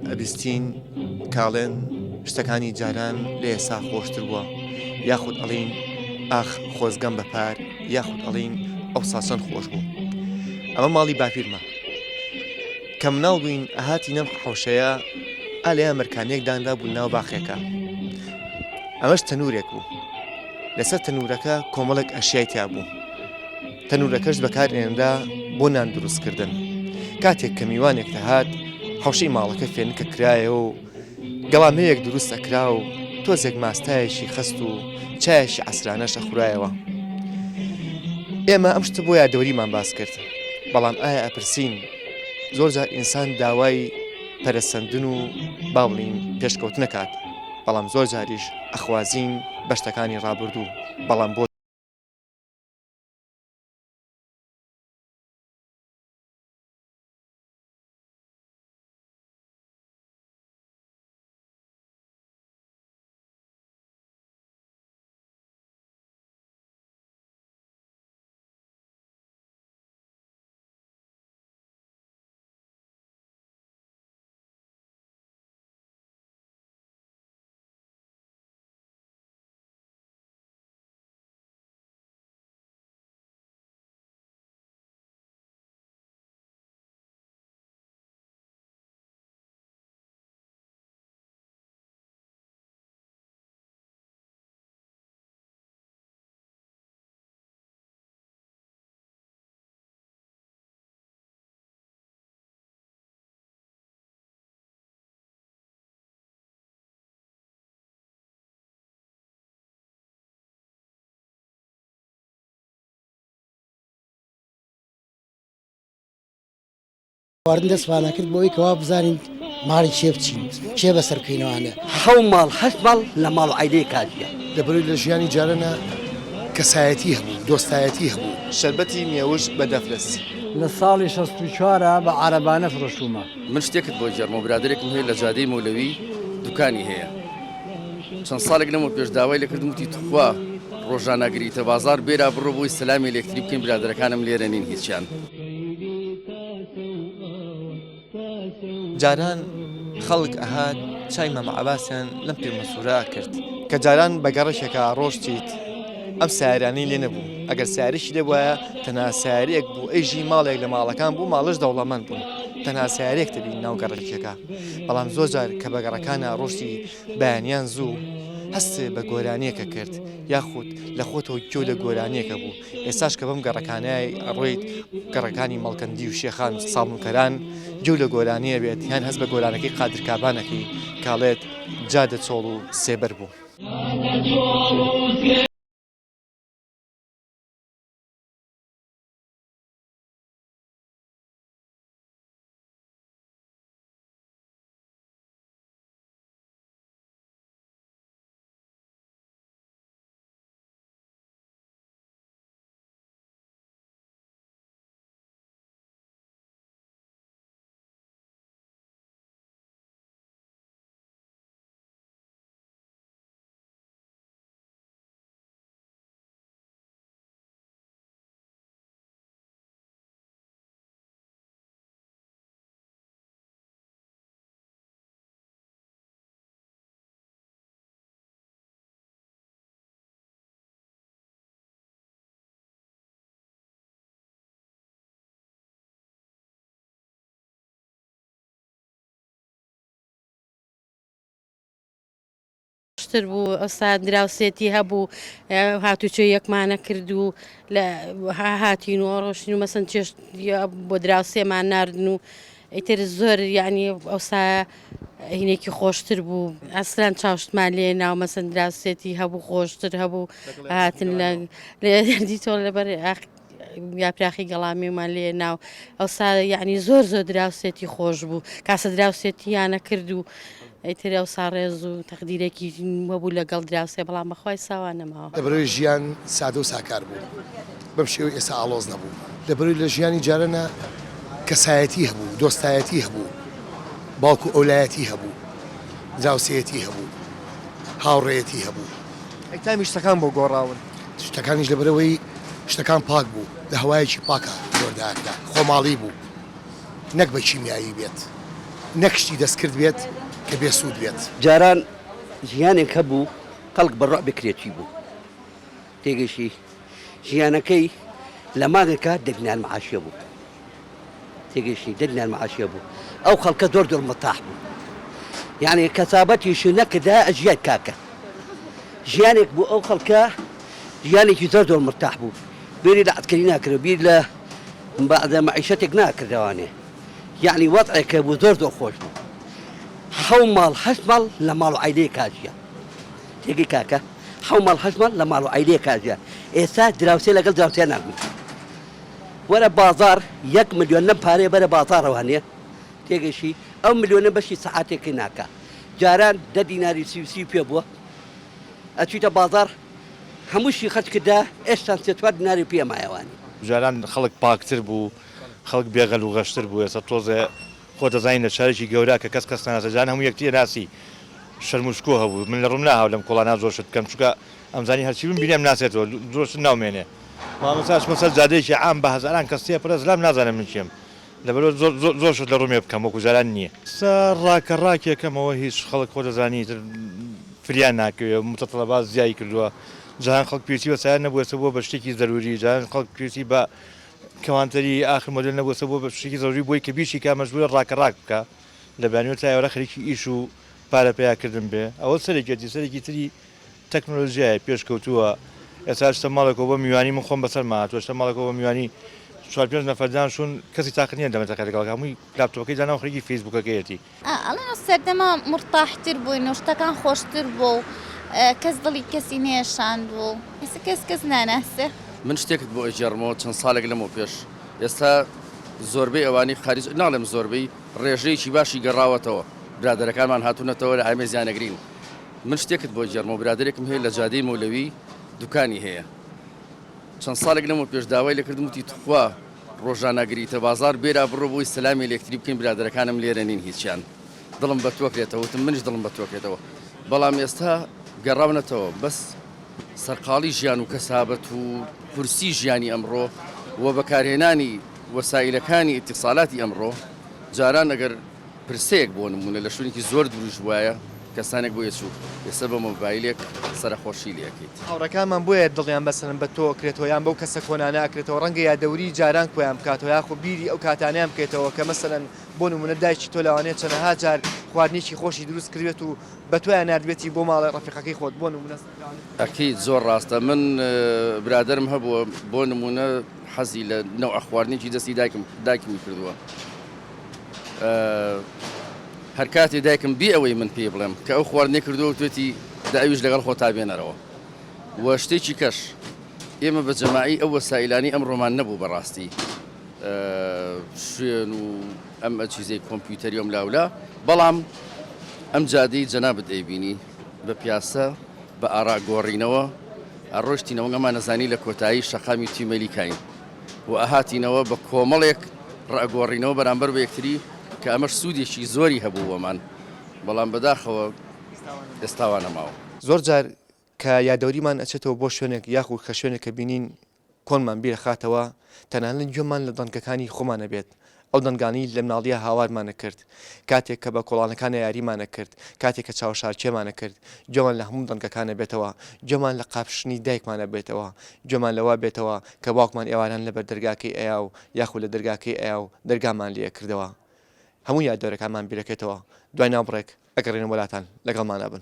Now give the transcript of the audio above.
ئەبیستین کاڵێن شتەکانی جاران لە ئێسا خۆشتر بووە، یاخود ئەڵین ئاخ خۆزگەم بەپار، یاخود ئەڵین ئەو ساسەن خۆش بوو. ئەمە ماڵی باپیرمە کە مناڵ بووین ئەهاتی نەم حەوشەیە ئالەیە مەرکانێکدانرا بوو ناو باخێکە. ئەمەش تەنورێک بوو، لەسەر تەنورەکە کۆمەڵێک ئەشیای تیا بوو. تەنورەکەش بەکارهێنرا بۆ نان دروستکردن. کاتێک کە میوانێک دەهات حەوشەی ماڵەکە فێنکە کرایەوە و گەڵامەیەک دروست ئەکرا و تۆزێک ماستایەکی خەست و چایەشی عەسرانەش ئەخورایەوە. ئێمە ئەم شتە بۆ یادەوەریمان باس کرد، بەڵام ئایا ئەپرسین زۆر جار ئینسان داوای پەرەسەندن و با بڵین پێشکەوت نەکات، بەڵام زۆر جاریش ئەخوازین بە شتەکانی ڕابردوو، بەڵام بۆ خواردن دەستوانە کرد بۆی کەوا بزانین ماڵی چێ بچین چێ بەسەر بکەینەوانە. حەو ماڵ هەشت ماڵ لە ماڵ عەیدەی کاتیە. دەبڕی لە ژیانی جارانە کەسایەتی هەبوو، دۆستایەتی هەبوو. شەربەتی مێوش بە دەفلەس. لە ساڵی 64 بە عەرەبانە فرۆشتومە. من شتێکت بۆ جەرمە برادێکم هەیە لە جادەی مەولەوی دوکانی هەیە. چەند ساڵێک لەمە پێش داوای لەکردم وتی توخوا ڕۆژانەگریتە بازار بێرا بڕۆ بۆی سەلامی لێکتری بکەین برادەرەکانم لێرە نین هیچیان. جاران خەڵک ئەهات چای مەمە عەباسیان لەم پێمەسوورە کرد کە جاران بە گەڕەشێکە ڕۆشتیت ئەم سیارانەی لێ نەبوو. ئەگەر سیاریشی لێ بووایە تەنها سیارەیەک بوو، ئەیژی ماڵێک لە ماڵەکان بوو، ماڵش دەوڵەمەند بوون، تەنها سیارێک دەبین ناو گەڕێکێکە. بەڵام زۆر جار کە بە گەڕەکانە ڕۆشتی بەیانیان زوو هەست بە گۆرانیەکە کرد، یاخود لە خۆتەوە گوێ لە گۆرانیەکە بوو. ئێستاش کە بەم گەڕەکانای ڕۆیت گەڕەکانی مەڵکەندی و شێخان و ساڵونکەران گوێ لە گۆرانیە بێت، یان هەست بە گۆرانەکەی قادرکابانەکەی کاڵێت جادە چۆڵ و سێبەر بوو. تر بوو ئەستا دراوسێتی هەبوو هاتوچۆ یەکمانە کرد و لە هاتین و ڕۆشتین و مەسەن چێشت بۆ دراوسێمان ناردن و ئیتر زۆر یعنی ئەوسا هینێکی خۆشتر بوو. ئەسلان چاوشتمان لێ ناو مەسەن دراوسێتی هەبوو خۆشتر هەبوو هاتن لە دیتۆ لەبەر یاپراخی گەڵامیمان لێ ناو ئەوسا یعنی زۆر دراوسێتی خۆش بوو. کاسە دراوسێتیانە کرد و ئەیتر ئەوسا ڕێز و تەقدیرێکی وەبوو لەگەڵ دراوسێ، بەڵام بەخوای ساوان نەماوە. لەبەرەوەی ژیان سادە و ساکار بوو، بەم شێوەی ئێستا ئاڵۆز نەبوو. لەبەرەوەی لە ژیانی جارانە کەسایەتی هەبوو، دۆستایەتی هەبوو، باوکو ئەولایەتی هەبوو، دراوسێتی هەبوو، هاوڕێیەتی هەبوو. ئەیتامی شتەکان بۆ گۆڕاون، شتەکانیش لەبەرەوەی شتەکان پاک بوو، لە هەوایەکی پاکە جۆرداکرا، خۆماڵی بوو، نەک بە چیمیایی بێت. نەکشتی دەستکرد بێت کە بێسوود بێت. جاران ژیانێک هەبوو خەڵک بەڕۆ بکرێتی بوو تێگەشی ژیانەکەی لە ماگەکە دەبنیان معاشیە بوو تێگەشی دەبنیان معاشیە بوو ئەو خەڵکە زۆر مەتاح بوو یعنی کەسابەتیشی نەکردا ئەژیان کاکە ژیانێک بوو ئەو خەڵکە ژیانێکی زۆر مرتاح بوو بێری لە عەسکەری ناکرد بیر لە بعدە معیشەتێک ناکردەوانێ یعنی وەضعێکە بوو زۆر خۆش بوو حەو ماڵ هەشت ماڵ لە ماڵ و عەیلەی کاژیە تێگەی کاکە حەو ماڵ هەشت ماڵ لە ماڵ و عەیلەی کاژیە ئێستا دراوسێ لەگەڵ دراوسێ ناگوت وەرە بازار 1 ملیۆن لەم پارەیە بەرە بازارەوانێ تێگەشی ئەو ملیۆنە بەشی سەعاتێکی ناکە جاران 10 دیناری سی پێ بووە ئەچیتە بازار هەمووشی خەرج کردا ئێشتا 3 دیناری پێمایەوانی جاران خەڵک پاکتر بوو خەڵک بێغەل و غەشتر بوو ئێستا تۆزێ خۆ دەزانین لە شارێکی گەورە کە کەس ناسە جان هەموو یەکتیە ناسی شەرموشکۆ هەبوو من لە ڕوون ناهاو لەم کۆڵانە زۆرشت بکەم چونکە ئەمزانی هەرچی من بینێم ناسێتەوە زۆرشت ناومێنێ مامەساش مەسەر جادەیەکی عام بە هەزاران کەس تێ پرە زلام نازانم من چیم لەبەرەوە زۆرشت لە ڕومێ بکەم وەکو جاران نییە ڕاکێکەکەمەوە هیچ خەڵک خۆ دەزانی فریان ناکەوێت متەتەڵەبات زیایی کردووە جان خەڵک پێویستی بە سایان نەبووەسە بۆ بە شتێکی زەروری جان خەڵک پێویستی بە کەوانتەری ئاخر مۆدل نەبووەسە بۆ بە شتێکی زەروری بۆی کە بیشی کا مەجبورە ڕاک بکە لە بەیانیەوە تایەوەرە خەریکی ئیش و پارە پیاکردن بێ ئەوە سەرێکی تری تەکنۆلۆژیایە پێشکەوتووە ئێستا شتە ماڵێکەوە بە میوانی من خۆم بەسەر ماتوە شتە ماڵێکەوە بە میوانی 4-5 نەفەردان شون کەسی تاقت نییە دەمەتەکە لەگەڵ هەمووی لاپتۆپەکەی داناو خەریکی فیسبوکەکەیەتی ئەڵێن سەردەما مرتاحتر بووین و شتەکان خۆشتر بوو کەس دڵی کەسی نێشاند بوو کەس ناناسێ من شتێکت بۆ ئەجێڕمەوە چەند ساڵێک لەمەوە پێش ئێستا زۆربەی ئەوانی خارج ناڵێم زۆربەی ڕێژەیەکی باشی گەڕاوەتەوە برادەرەکانمان هاتوونەتەوە لە ئامێ زیانەگرین من شتێکت بۆ ئەجێڕمەوە برادێکم هەیە لە جادەی مەولەوی دوکانی هەیە چەند ساڵێک لەمەوە پێش داوای لەکردم وتی توخوا ڕۆژانەگریتە بازار بێرا بڕۆ بۆی سەلامی ئەلێکتری بکەین برادەرەکانم لێرە نین هیچیان دڵم بە تۆکرێتەوە وتم منیش دڵم بە تۆکرێتەوە بەڵام ئێستا گەڕاونەتەوە بەس سەرقاڵی ژیان و کەسابەت و کورسی ژیانی ئەمڕۆ و بەکارهێنانی وەسایلەکانی ئیتیساڵاتی ئەمڕۆ جاران ئەگەر پرسەیەک بۆ نمونە لە شوێنێکی زۆر دووریش وایە کەسانێک بۆ یەچوو ئێستا بە مۆبایلێک سەرخۆشی لەکەیت هاوڕەکانمان بۆیە دڵیان بەسەرن بە تۆکرێتەوە یان بەو کەسە کۆنانە ئەکرێتەوە ڕەنگە یادەوری جاران کۆیان بکاتەوە یاخۆ بیری ئەو کاتانیان بکەیتەوە کە مەسەلەن بۆ نمونە دایکی تۆ لەوانەیە چەندەها جار خواردنیی خۆشی دروست کردوێت و بە تۆیان نردبێتی بۆ ماڵی ڕەفیقەکەی خۆت بۆ نمونە ئەکەیت زۆر ڕاستە من برادرم هەبووە بۆ نمونە حەزی لە نەوع خواردنێکی دەستی دایکمی کردووە هەر کاتێ دایکم بێ ئەوەی من پێ بڵێم کە ئەو خواردنێ کردووە توێتی داویش لەگەڵ خۆ تا بێنەرەوە وە شتێکی کەش ئێمە بە جەماعی ئەو وەسایلانی ئەمڕۆمان نەبوو بەڕاستی شوێن و ئەم چیزەی کۆمپیوتەری ئەم لاولا بەڵام ئەم جادەی جەنابەت دەیبینی بە پیاسە بە ئارا گۆڕینەوە ئەڕۆشتینەوە ئەمان نەزانی لە کۆتایی شەقامی تیمەلیکاین و ئەهاتینەوە بە کۆمەڵێک ڕائگۆڕینەوە بەرامبەر بە یەکتری کە ئەمەش سوودێکی زۆری هەبووەمان بەڵام بەداخەوە ئێستاوانە ماوە زۆر جار کە یادەوریمان ئەچێتەوە بۆ شوێنێک یاخود کە شوێنێک کە بینین کۆنمان بیرە خاتەوە تەنانەت گوێمان لە دەنگەکانی خۆمانە بێت ئەو دەنگانی لە مناڵیە هاوارمانە کرد کاتێک کە بە کۆڵانەکانە یاریمانە کرد کاتێک کە چاوەشارکێمانە کرد گوێمان لە هەموو دەنگەکانە بێتەوە گوێمان لە قاپشنی دایکمانە بێتەوە گوێمان لەوە بێتەوە کە باوکمان ئێواران لەبەر دەرگاکەی ئەیا و یاخود لە دەرگاکەی ئەیا و دەرگامان لێ کردەوە هەموو یاددەورەکانمان بیرەکەێتەوە دوای ناوبڕێک ئەگەڕێنە وڵاتان لەگەڵمانە بن.